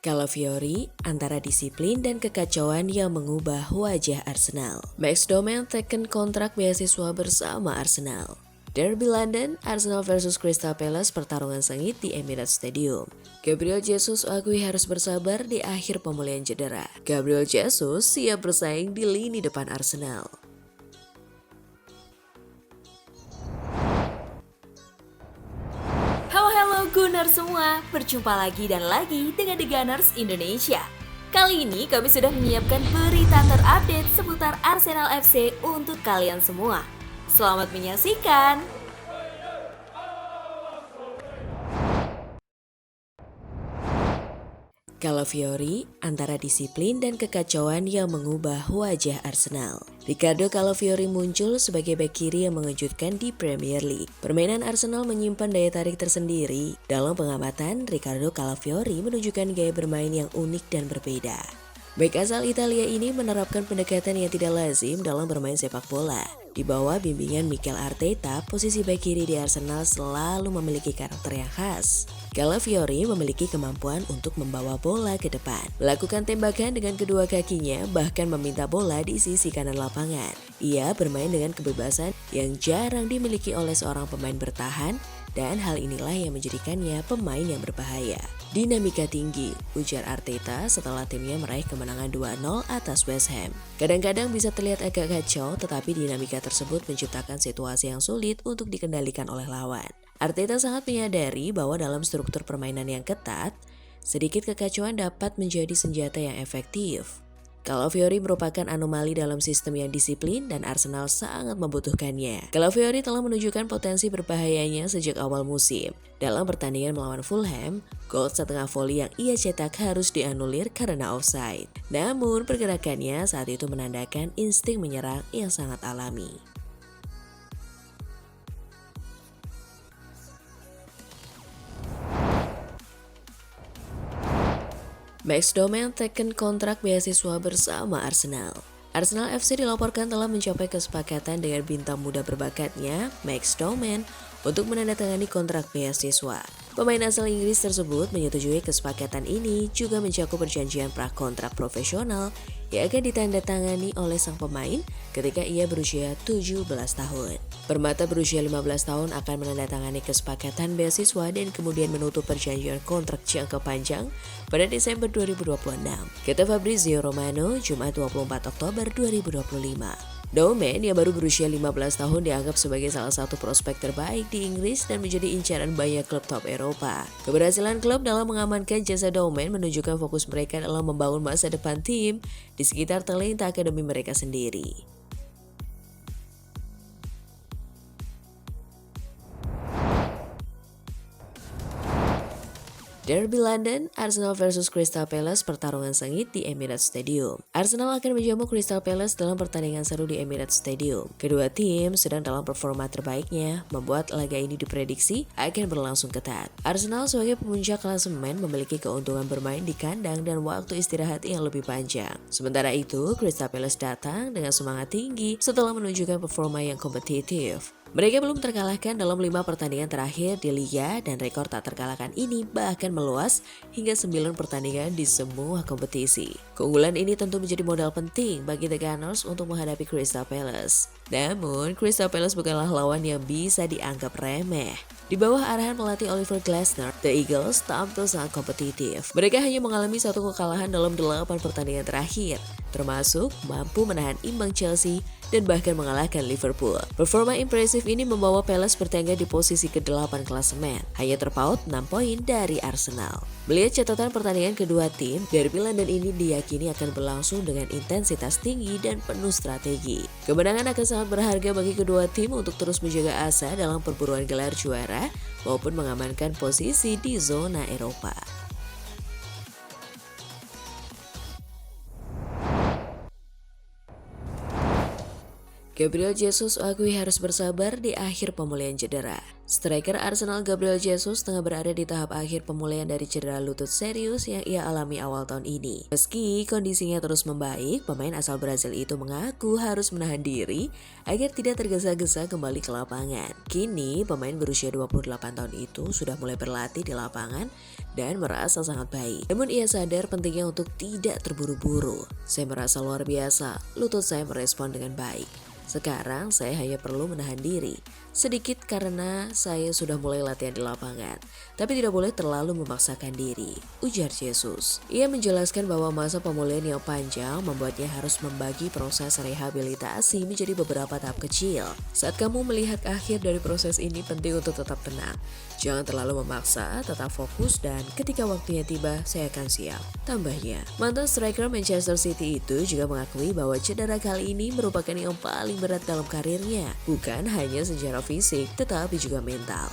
Calafiori antara disiplin dan kekacauan yang mengubah wajah Arsenal. Max Doman teken kontrak beasiswa bersama Arsenal. Derby London, Arsenal versus Crystal Palace pertarungan sengit di Emirates Stadium. Gabriel Jesus akui harus bersabar di akhir pemulihan cedera. Gabriel Jesus siap bersaing di lini depan Arsenal. Halo Gunners semua, berjumpa lagi dan lagi dengan The Gunners Indonesia. Kali ini kami sudah menyiapkan berita terupdate seputar Arsenal FC untuk kalian semua. Selamat menyaksikan! Calafiori antara disiplin dan kekacauan yang mengubah wajah Arsenal. Ricardo Calafiori muncul sebagai bek kiri yang mengejutkan di Premier League. Permainan Arsenal menyimpan daya tarik tersendiri. Dalam pengamatan, Ricardo Calafiori menunjukkan gaya bermain yang unik dan berbeda. Bek asal Italia ini menerapkan pendekatan yang tidak lazim dalam bermain sepak bola. Di bawah bimbingan Mikel Arteta, posisi bek kiri di Arsenal selalu memiliki karakter yang khas. Calafiori memiliki kemampuan untuk membawa bola ke depan, melakukan tembakan dengan kedua kakinya, bahkan meminta bola di sisi kanan lapangan. Ia bermain dengan kebebasan yang jarang dimiliki oleh seorang pemain bertahan, dan hal inilah yang menjadikannya pemain yang berbahaya. Dinamika tinggi, ujar Arteta setelah timnya meraih kemenangan 2-0 atas West Ham. Kadang-kadang bisa terlihat agak kacau, tetapi dinamika tersebut menciptakan situasi yang sulit untuk dikendalikan oleh lawan. Arteta sangat menyadari bahwa dalam struktur permainan yang ketat, sedikit kekacauan dapat menjadi senjata yang efektif. Calafiori merupakan anomali dalam sistem yang disiplin dan Arsenal sangat membutuhkannya. Calafiori telah menunjukkan potensi berbahayanya sejak awal musim. Dalam pertandingan melawan Fulham, gol setengah voli yang ia cetak harus dianulir karena offside. Namun pergerakannya saat itu menandakan insting menyerang yang sangat alami. Max Doman teken kontrak beasiswa bersama Arsenal. Arsenal FC dilaporkan telah mencapai kesepakatan dengan bintang muda berbakatnya, Max Doman, untuk menandatangani kontrak beasiswa. Pemain asal Inggris tersebut menyetujui kesepakatan ini juga mencakup perjanjian prakontrak profesional yang akan ditandatangani oleh sang pemain ketika ia berusia 17 tahun. Permata berusia 15 tahun akan menandatangani kesepakatan beasiswa dan kemudian menutup perjanjian kontrak jangka panjang pada Desember 2026, kata Fabrizio Romano, Jumat 24 Oktober 2025. Doman yang baru berusia 15 tahun dianggap sebagai salah satu prospek terbaik di Inggris dan menjadi incaran banyak klub top Eropa. Keberhasilan klub dalam mengamankan jasa Doman menunjukkan fokus mereka dalam membangun masa depan tim di sekitar talenta akademi mereka sendiri. Derby London, Arsenal versus Crystal Palace pertarungan sengit di Emirates Stadium. Arsenal akan menjamu Crystal Palace dalam pertandingan seru di Emirates Stadium. Kedua tim sedang dalam performa terbaiknya, membuat laga ini diprediksi akan berlangsung ketat. Arsenal sebagai pemuncak klasemen memiliki keuntungan bermain di kandang dan waktu istirahat yang lebih panjang. Sementara itu, Crystal Palace datang dengan semangat tinggi setelah menunjukkan performa yang kompetitif. Mereka belum terkalahkan dalam 5 pertandingan terakhir di Liga dan rekor tak terkalahkan ini bahkan meluas hingga 9 pertandingan di semua kompetisi. Keunggulan ini tentu menjadi modal penting bagi The Gunners untuk menghadapi Crystal Palace. Namun, Crystal Palace bukanlah lawan yang bisa dianggap remeh. Di bawah arahan pelatih Oliver Glasner, The Eagles tampil sangat kompetitif. Mereka hanya mengalami 1 kekalahan dalam 8 pertandingan terakhir, termasuk mampu menahan imbang Chelsea dan bahkan mengalahkan Liverpool. Performa impresif ini membawa Palace bertengger di posisi ke-8 klasemen, hanya terpaut 6 poin dari Arsenal. Melihat catatan pertandingan kedua tim, Derby London ini diyakini akan berlangsung dengan intensitas tinggi dan penuh strategi. Kemenangan akan sangat berharga bagi kedua tim untuk terus menjaga asa dalam perburuan gelar juara maupun mengamankan posisi di zona Eropa. Gabriel Jesus akui harus bersabar di akhir pemulihan cedera. Striker Arsenal Gabriel Jesus tengah berada di tahap akhir pemulihan dari cedera lutut serius yang ia alami awal tahun ini. Meski kondisinya terus membaik, pemain asal Brazil itu mengaku harus menahan diri agar tidak tergesa-gesa kembali ke lapangan. Kini, pemain berusia 28 tahun itu sudah mulai berlatih di lapangan dan merasa sangat baik. Namun ia sadar pentingnya untuk tidak terburu-buru. Saya merasa luar biasa, lutut saya merespon dengan baik. Sekarang saya hanya perlu menahan diri sedikit karena saya sudah mulai latihan di lapangan, tapi tidak boleh terlalu memaksakan diri, ujar Jesus. Ia menjelaskan bahwa masa pemulihan yang panjang membuatnya harus membagi proses rehabilitasi menjadi beberapa tahap kecil. Saat kamu melihat akhir dari proses ini, penting untuk tetap tenang. Jangan terlalu memaksa, tetap fokus, dan ketika waktunya tiba, saya akan siap. Tambahnya, mantan striker Manchester City itu juga mengakui bahwa cedera kali ini merupakan yang paling berat dalam karirnya, bukan hanya secara fisik, tetapi juga mental.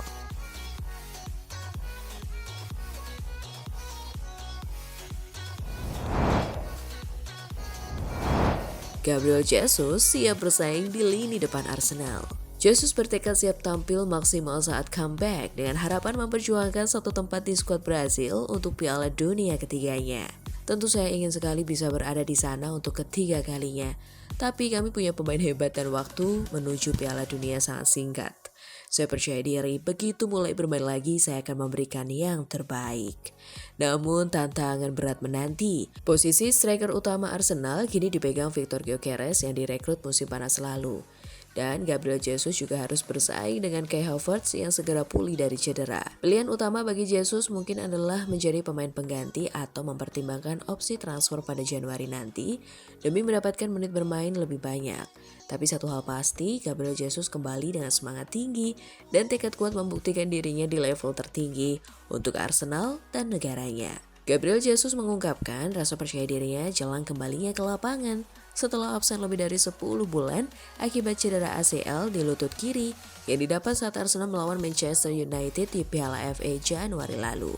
Gabriel Jesus siap bersaing di lini depan Arsenal. Jesus bertekad siap tampil maksimal saat comeback dengan harapan memperjuangkan satu tempat di skuad Brazil untuk Piala Dunia ketiganya. Tentu saya ingin sekali bisa berada di sana untuk ketiga kalinya. Tapi kami punya pemain hebat dan waktu menuju Piala Dunia sangat singkat. Saya percaya diri begitu mulai bermain lagi saya akan memberikan yang terbaik. Namun tantangan berat menanti. Posisi striker utama Arsenal kini dipegang Victor Gyökeres yang direkrut musim panas lalu. Dan Gabriel Jesus juga harus bersaing dengan Kai Havertz yang segera pulih dari cedera. Pilihan utama bagi Jesus mungkin adalah menjadi pemain pengganti atau mempertimbangkan opsi transfer pada Januari nanti demi mendapatkan menit bermain lebih banyak. Tapi satu hal pasti, Gabriel Jesus kembali dengan semangat tinggi dan tekad kuat membuktikan dirinya di level tertinggi untuk Arsenal dan negaranya. Gabriel Jesus mengungkapkan rasa percaya dirinya jelang kembalinya ke lapangan setelah absen lebih dari 10 bulan akibat cedera ACL di lutut kiri yang didapat saat Arsenal melawan Manchester United di Piala FA Januari lalu.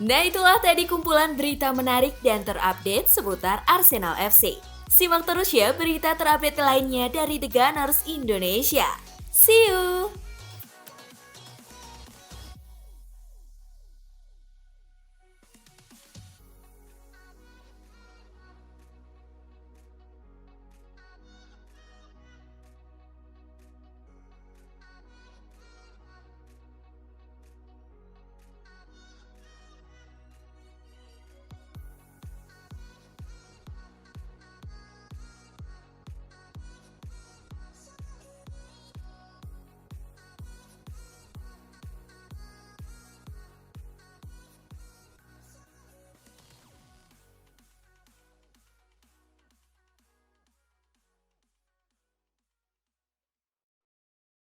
Nah, itulah tadi kumpulan berita menarik dan terupdate seputar Arsenal FC. Simak terus ya berita terupdate lainnya dari The Gunners Indonesia. See you!